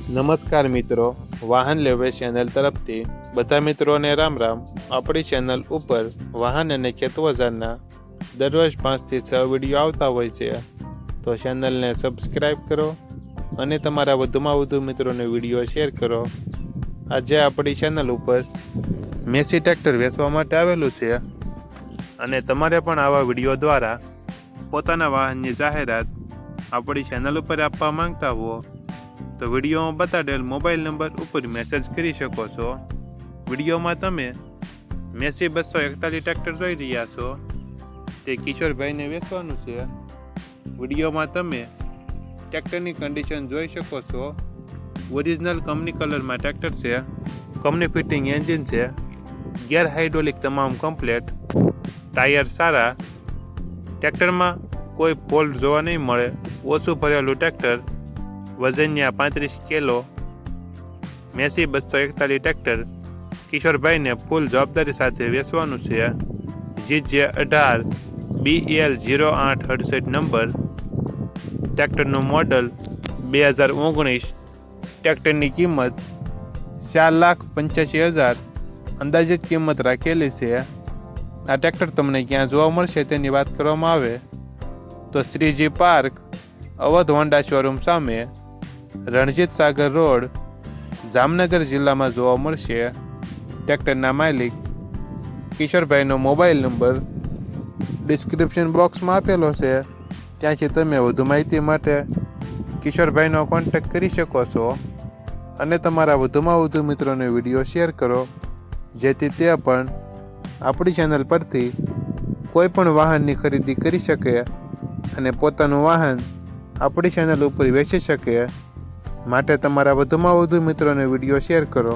નમસ્કાર મિત્રો, વાહન લેવે ચેનલ તરફથી બધા મિત્રોને રામ રામ। આપણી ચેનલ ઉપર વાહન અને ખેતવજારના દરરોજ 5 થી 6 વિડીયો આવતા હોય છે, તો ચેનલને સબસ્ક્રાઈબ કરો અને તમારા વધુમાં વધુ મિત્રોને વિડીયો શેર કરો। આજે આપણી ચેનલ ઉપર મેસી ટ્રેક્ટર વેચવા માટે આવેલું છે અને તમારે પણ આવા વિડીયો દ્વારા પોતાના વાહનની જાહેરાત આપણી ચેનલ ઉપર આપવા માંગતા હો તો વિડીયોમાં બતાડેલ મોબાઈલ નંબર ઉપર મેસેજ કરી શકો છો। વિડીયોમાં તમે મેસી 241 ટ્રેક્ટર જોઈ રહ્યા છો, તે કિશોરભાઈને વેચવાનું છે। વિડીયોમાં તમે ટ્રેક્ટરની કન્ડિશન જોઈ શકો છો। ઓરિજિનલ કંપની કલરમાં ટ્રેક્ટર છે, કંપની ફિટિંગ એન્જિન છે, ગેર હાઇડ્રોલિક તમામ કમ્પ્લેટ, ટાયર સારા, ટ્રેક્ટરમાં કોઈ ફોલ્ટ જોવા નહીં મળે, ઓછું ભરેલું ટ્રેક્ટર, વજનિયા 35 કિલો, મેસી 241 ટ્રેક્ટર કિશોરભાઈને ફૂલ જવાબદારી સાથે વેચવાનું છે। GJ18 BL0868 નંબર, ટ્રેક્ટરનું મોડલ 2019, ટ્રેક્ટરની કિંમત 4,85,000 અંદાજિત કિંમત રાખેલી છે। આ ટ્રેક્ટર તમને ક્યાં જોવા મળશે તેની વાત કરવામાં આવે તો Shriji park, Awadh Honda showroom સામે, રણજીત સાગર રોડ, જામનગર જિલ્લામાં જોવા મળશે। ટ્રેક્ટરના માલિક કિશોરભાઈનો મોબાઈલ નંબર ડિસ્ક્રિપ્શન બોક્સમાં આપેલો છે, ત્યાંથી તમે વધુ માહિતી માટે કિશોરભાઈનો કોન્ટેક્ટ કરી શકો છો અને તમારા વધુમાં વધુ મિત્રોને વિડીયો શેર કરો, જેથી તે પણ આપણી ચેનલ પરથી કોઈ પણ વાહનની ખરીદી કરી શકે અને પોતાનું વાહન આપણી ચેનલ ઉપર વેચી શકે। માટે તમારા વધુમાં વધુ મિત્રોને વિડીયો શેર કરો।